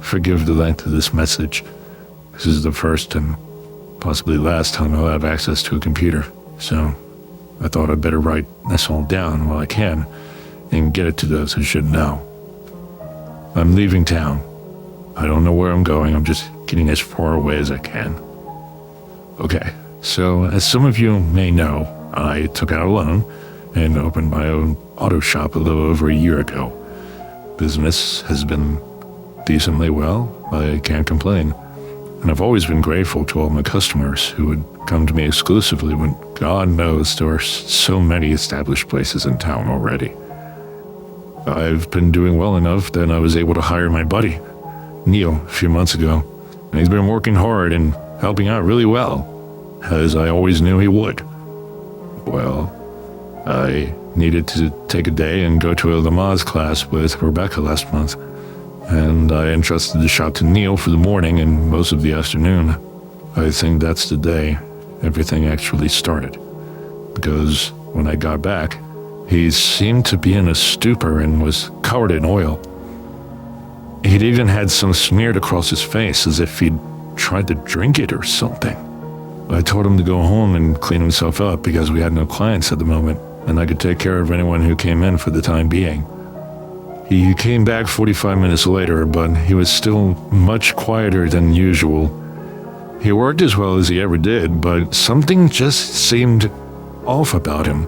forgive the length of this message. This is the first and possibly last time I'll have access to a computer, so I thought I'd better write this all down while I can and get it to those who should know. I'm leaving town. I don't know where I'm going, I'm just getting as far away as I can. Okay, so as some of you may know, I took out a loan and opened my own auto shop a little over a year ago. Business has been decently well, I can't complain. And I've always been grateful to all my customers who would come to me exclusively when God knows there are so many established places in town already. I've been doing well enough that I was able to hire my buddy, Neil, a few months ago. And he's been working hard and helping out really well, as I always knew he would. Well, I needed to take a day and go to a Lamaze class with Rebecca last month, and I entrusted the shop to Neil for the morning and most of the afternoon. I think that's the day everything actually started, because when I got back, he seemed to be in a stupor and was covered in oil. He'd even had some smeared across his face as if he'd tried to drink it or something. I told him to go home and clean himself up because we had no clients at the moment, and I could take care of anyone who came in for the time being. He came back 45 minutes later, but he was still much quieter than usual. He worked as well as he ever did, but something just seemed off about him.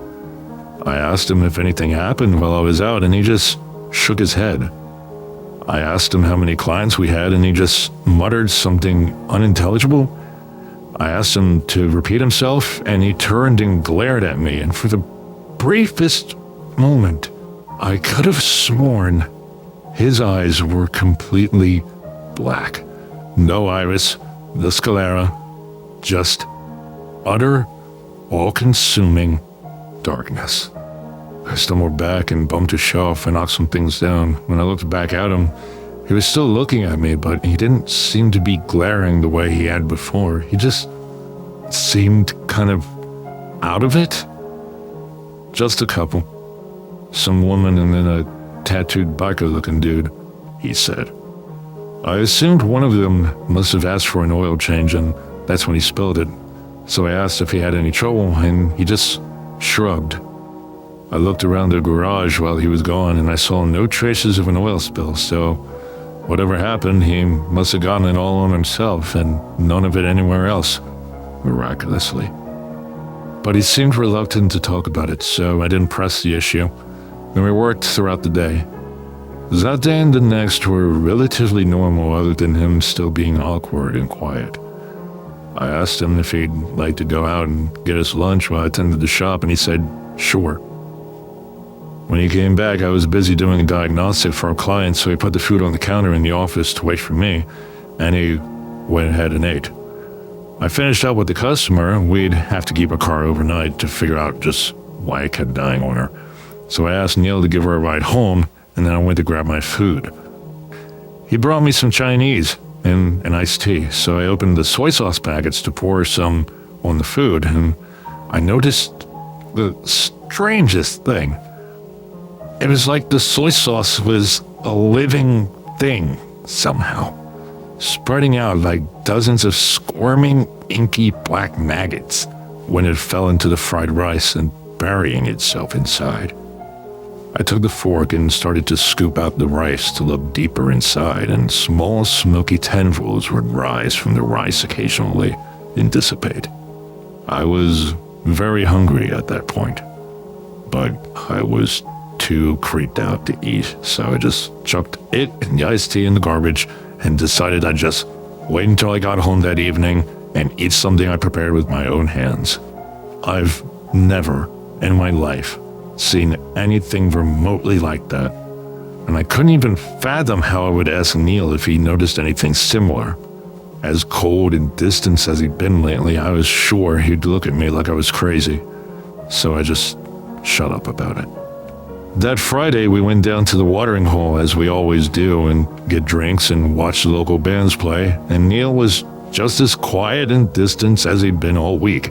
I asked him if anything happened while I was out, and he just shook his head. I asked him how many clients we had, and he just muttered something unintelligible. I asked him to repeat himself, and he turned and glared at me, and for the briefest moment, I could have sworn his eyes were completely black. No iris, the sclera, just utter, all-consuming darkness. I stumbled back and bumped a shelf and knocked some things down. When I looked back at him, he was still looking at me, but he didn't seem to be glaring the way he had before. He just seemed kind of out of it. Just a couple. Some woman and then a tattooed biker-looking dude, he said. I assumed one of them must have asked for an oil change, and that's when he spilled it. So I asked if he had any trouble, and he just shrugged. I looked around the garage while he was gone, and I saw no traces of an oil spill, so whatever happened, he must have gotten it all on himself, and none of it anywhere else, miraculously. But he seemed reluctant to talk about it, so I didn't press the issue, and we worked throughout the day. That day and the next were relatively normal other than him still being awkward and quiet. I asked him if he'd like to go out and get us lunch while I attended the shop, and he said, sure. When he came back, I was busy doing a diagnostic for our clients, so he put the food on the counter in the office to wait for me, and he went ahead and ate. I finished up with the customer. We'd have to keep her car overnight to figure out just why it kept dying on her. So I asked Neil to give her a ride home, and then I went to grab my food. He brought me some Chinese and an iced tea, so I opened the soy sauce packets to pour some on the food, and I noticed the strangest thing. It was like the soy sauce was a living thing, somehow, spreading out like dozens of squirming, inky black maggots when it fell into the fried rice and burying itself inside. I took the fork and started to scoop out the rice to look deeper inside, and small smoky tendrils would rise from the rice occasionally and dissipate. I was very hungry at that point, but I was too creeped out to eat, so I just chucked it and the iced tea in the garbage and decided I'd just wait until I got home that evening and eat something I prepared with my own hands. I've never in my life seen anything remotely like that, and I couldn't even fathom how I would ask Neil if he noticed anything similar. As cold and distant as he'd been lately, I was sure he'd look at me like I was crazy, so I just shut up about it. That Friday, we went down to the watering hole as we always do and get drinks and watch the local bands play, and Neil was just as quiet and distant as he'd been all week.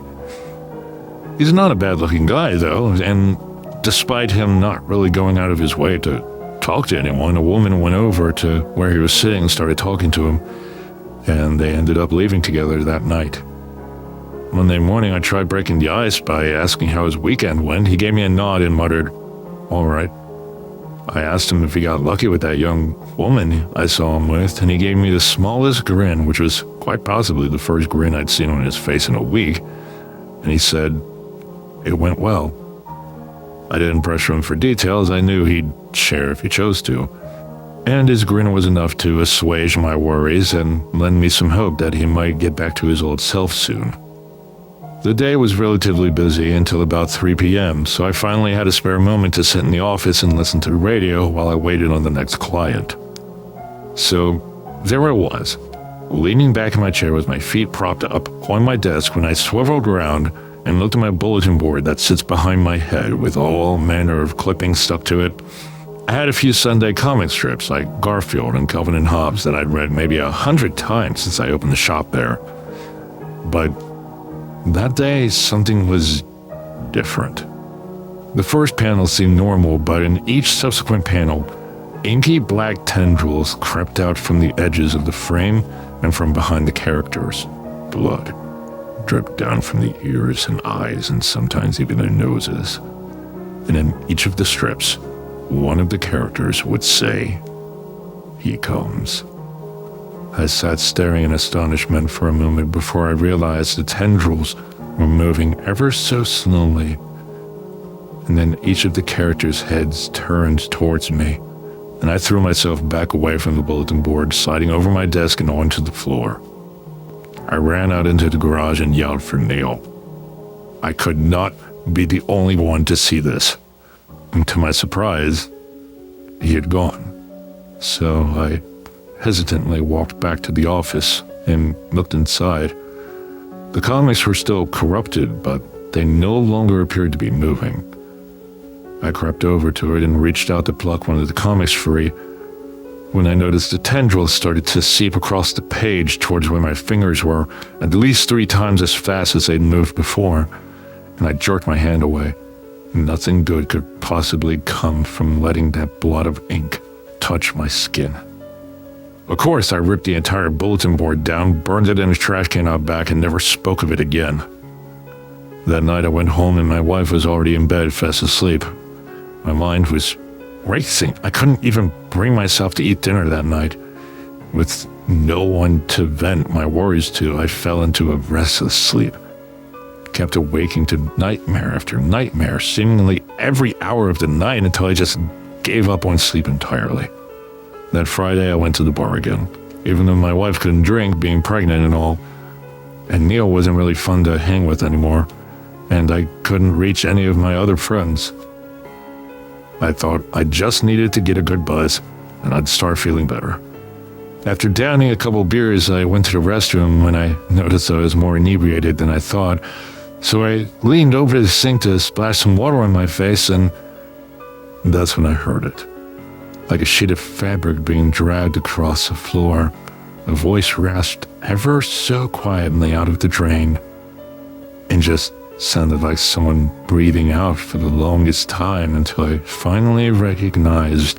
He's not a bad-looking guy, though, and despite him not really going out of his way to talk to anyone. A woman went over to where he was sitting and started talking to him, and they ended up leaving together that night. Monday morning, I tried breaking the ice by asking how his weekend went. He gave me a nod and muttered, "All right." I asked him if he got lucky with that young woman I saw him with, and he gave me the smallest grin, which was quite possibly the first grin I'd seen on his face in a week, and he said, "It went well." I didn't pressure him for details. I knew he'd share if he chose to, and his grin was enough to assuage my worries and lend me some hope that he might get back to his old self soon. The day was relatively busy until about 3 p.m., so I finally had a spare moment to sit in the office and listen to the radio while I waited on the next client. So there I was, leaning back in my chair with my feet propped up on my desk when I swiveled around and looked at my bulletin board that sits behind my head with all manner of clippings stuck to it. I had a few Sunday comic strips like Garfield and Calvin and Hobbes that I'd read maybe 100 times since I opened the shop there. But that day, something was different. The first panel seemed normal, but in each subsequent panel, inky black tendrils crept out from the edges of the frame and from behind the characters. Blood dripped down from the ears and eyes and sometimes even their noses. And in each of the strips, one of the characters would say, "He comes." I sat staring in astonishment for a moment before I realized the tendrils were moving ever so slowly, and then each of the characters' heads turned towards me, and I threw myself back away from the bulletin board, sliding over my desk and onto the floor. I ran out into the garage and yelled for Neil. I could not be the only one to see this, and to my surprise, he had gone. So I hesitantly walked back to the office and looked inside. The comics were still corrupted, but they no longer appeared to be moving. I crept over to it and reached out to pluck one of the comics free when I noticed the tendrils started to seep across the page towards where my fingers were, at least 3 times as fast as they'd moved before, and I jerked my hand away. Nothing good could possibly come from letting that blot of ink touch my skin. Of course, I ripped the entire bulletin board down, burned it in a trash can out back, and never spoke of it again. That night I went home and my wife was already in bed, fast asleep. My mind was racing. I couldn't even bring myself to eat dinner that night. With no one to vent my worries to, I fell into a restless sleep. Kept awaking to nightmare after nightmare, seemingly every hour of the night until I just gave up on sleep entirely. That Friday, I went to the bar again, even though my wife couldn't drink, being pregnant and all, and Neil wasn't really fun to hang with anymore, and I couldn't reach any of my other friends. I thought I just needed to get a good buzz, and I'd start feeling better. After downing a couple beers, I went to the restroom when I noticed I was more inebriated than I thought, so I leaned over the sink to splash some water on my face, and that's when I heard it. Like a sheet of fabric being dragged across the floor, a voice rasped ever so quietly out of the drain, and just sounded like someone breathing out for the longest time until I finally recognized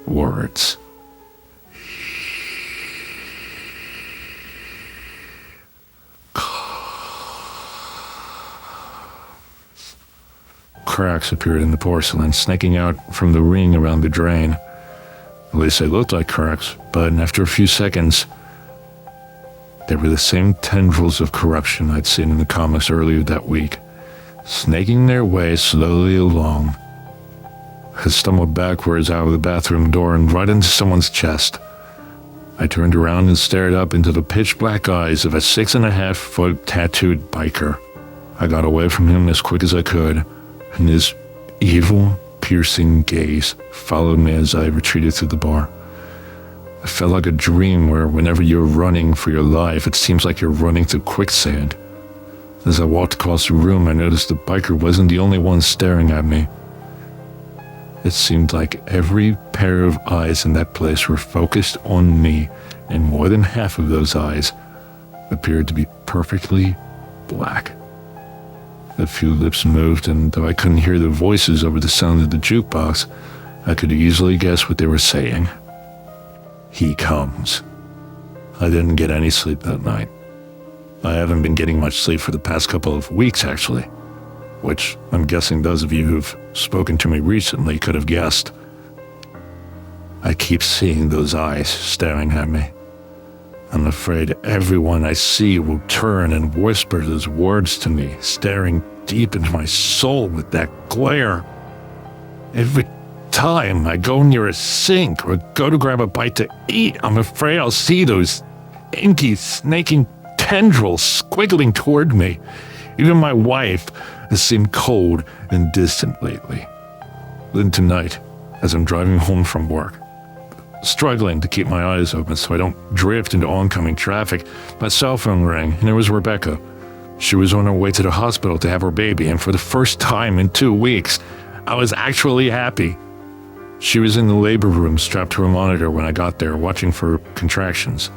words. Cracks appeared in the porcelain, snaking out from the ring around the drain. At least they looked like cracks, but after a few seconds, they were the same tendrils of corruption I'd seen in the comics earlier that week, snaking their way slowly along. I stumbled backwards out of the bathroom door and right into someone's chest. I turned around and stared up into the pitch-black eyes of a 6.5-foot tattooed biker. I got away from him as quick as I could, and his evil, piercing gaze followed me as I retreated through the bar. I felt like a dream where whenever you're running for your life, it seems like you're running through quicksand. As I walked across the room, I noticed the biker wasn't the only one staring at me. It seemed like every pair of eyes in that place were focused on me, and more than half of those eyes appeared to be perfectly black. A few lips moved, and though I couldn't hear the voices over the sound of the jukebox, I could easily guess what they were saying. He comes. I didn't get any sleep that night. I haven't been getting much sleep for the past couple of weeks, actually, which I'm guessing those of you who've spoken to me recently could have guessed. I keep seeing those eyes staring at me. I'm afraid everyone I see will turn and whisper those words to me, staring deep into my soul with that glare. Every time I go near a sink or go to grab a bite to eat, I'm afraid I'll see those inky, snaking tendrils squiggling toward me. Even my wife has seemed cold and distant lately. Then tonight, as I'm driving home from work, struggling to keep my eyes open so I don't drift into oncoming traffic, my cell phone rang and it was Rebecca. She was on her way to the hospital to have her baby, and for the first time in 2 weeks, I was actually happy. She was in the labor room strapped to her monitor when I got there, watching for contractions.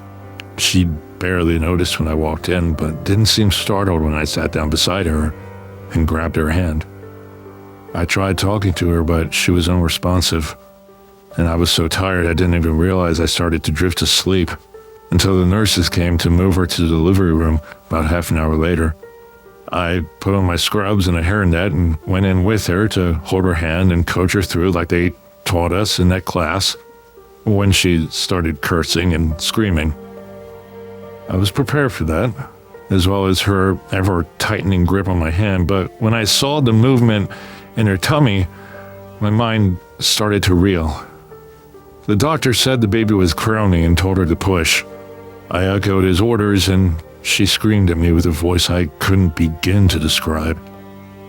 She barely noticed when I walked in, but didn't seem startled when I sat down beside her and grabbed her hand. I tried talking to her, but she was unresponsive, and I was so tired I didn't even realize I started to drift asleep until the nurses came to move her to the delivery room about half an hour later. I put on my scrubs and a hairnet and went in with her to hold her hand and coach her through like they taught us in that class when she started cursing and screaming. I was prepared for that, as well as her ever-tightening grip on my hand, but when I saw the movement in her tummy, my mind started to reel. The doctor said the baby was crowning and told her to push. I echoed his orders, and she screamed at me with a voice I couldn't begin to describe.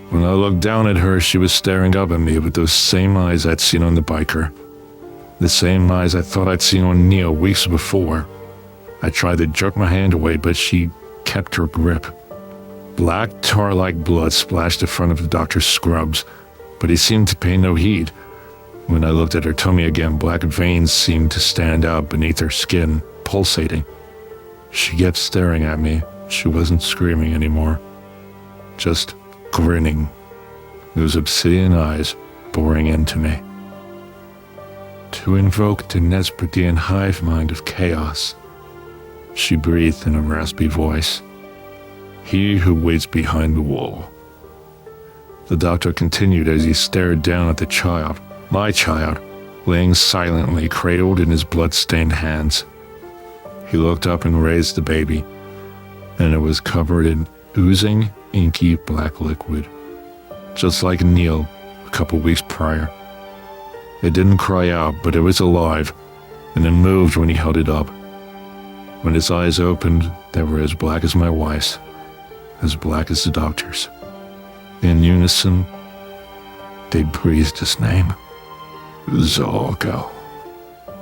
When I looked down at her, she was staring up at me with those same eyes I'd seen on the biker. The same eyes I thought I'd seen on Neil weeks before. I tried to jerk my hand away, but she kept her grip. Black tar-like blood splashed the front of the doctor's scrubs, but he seemed to pay no heed. When I looked at her tummy again, black veins seemed to stand out beneath her skin, pulsating. She kept staring at me. She wasn't screaming anymore, just grinning, those obsidian eyes boring into me. To invoke the Nespertian hive mind of chaos, she breathed in a raspy voice. He who waits behind the wall. The doctor continued as he stared down at the child, my child, laying silently cradled in his blood-stained hands. He looked up and raised the baby, and it was covered in oozing, inky black liquid, just like Neil a couple weeks prior. It didn't cry out, but it was alive, and it moved when he held it up. When his eyes opened, they were as black as my wife's, as black as the doctor's. In unison, they breathed his name. Zorgo.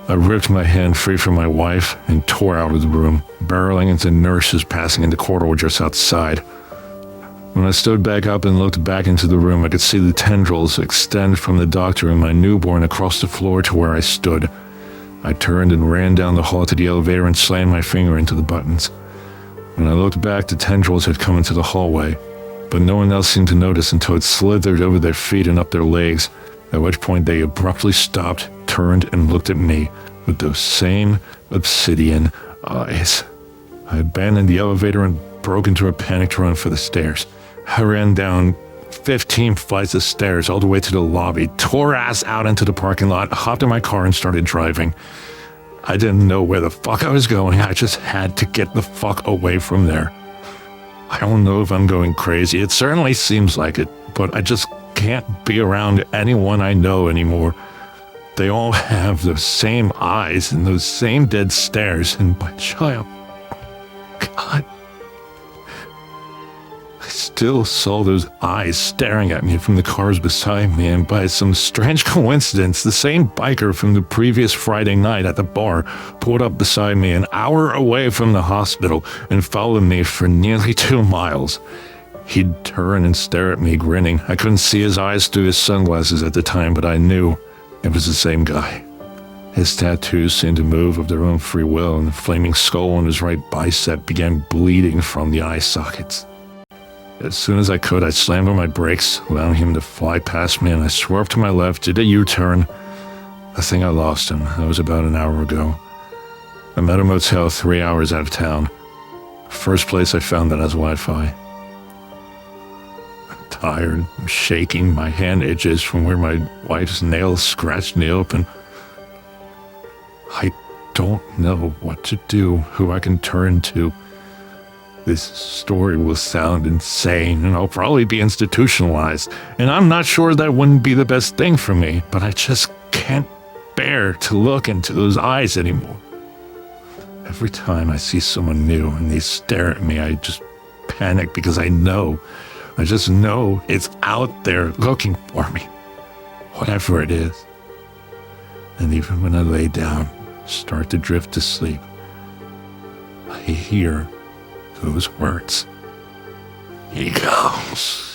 I ripped my hand free from my wife and tore out of the room, barreling into nurses passing in the corridor just outside. When I stood back up and looked back into the room, I could see the tendrils extend from the doctor and my newborn across the floor to where I stood. I turned and ran down the hall to the elevator and slammed my finger into the buttons. When I looked back, the tendrils had come into the hallway, but no one else seemed to notice until it slithered over their feet and up their legs, at which point they abruptly stopped, turned, and looked at me with those same obsidian eyes. I abandoned the elevator and broke into a panicked run for the stairs. I ran down 15 flights of stairs all the way to the lobby, tore ass out into the parking lot, hopped in my car and started driving. I didn't know where the fuck I was going. I just had to get the fuck away from there. I don't know if I'm going crazy. It certainly seems like it, but I just can't be around anyone I know anymore. They all have those same eyes and those same dead stares, and my child, God, I still saw those eyes staring at me from the cars beside me, and by some strange coincidence, the same biker from the previous Friday night at the bar pulled up beside me an hour away from the hospital and followed me for nearly 2 miles. He'd turn and stare at me, grinning. I couldn't see his eyes through his sunglasses at the time, but I knew it was the same guy. His tattoos seemed to move of their own free will, and the flaming skull on his right bicep began bleeding from the eye sockets. As soon as I could, I slammed on my brakes, allowing him to fly past me, and I swerved to my left, did a U-turn, I think I lost him. That was about an hour ago. I'm at a motel 3 hours out of town. First place I found that has Wi-Fi. I'm tired. I'm shaking. My hand itches from where my wife's nails scratched me open. I don't know what to do, who I can turn to. This story will sound insane, and I'll probably be institutionalized. And I'm not sure that wouldn't be the best thing for me, but I just can't bear to look into those eyes anymore. Every time I see someone new and they stare at me, I just panic because I just know it's out there looking for me, whatever it is. And even when I lay down, start to drift to sleep, I hear those words. He goes.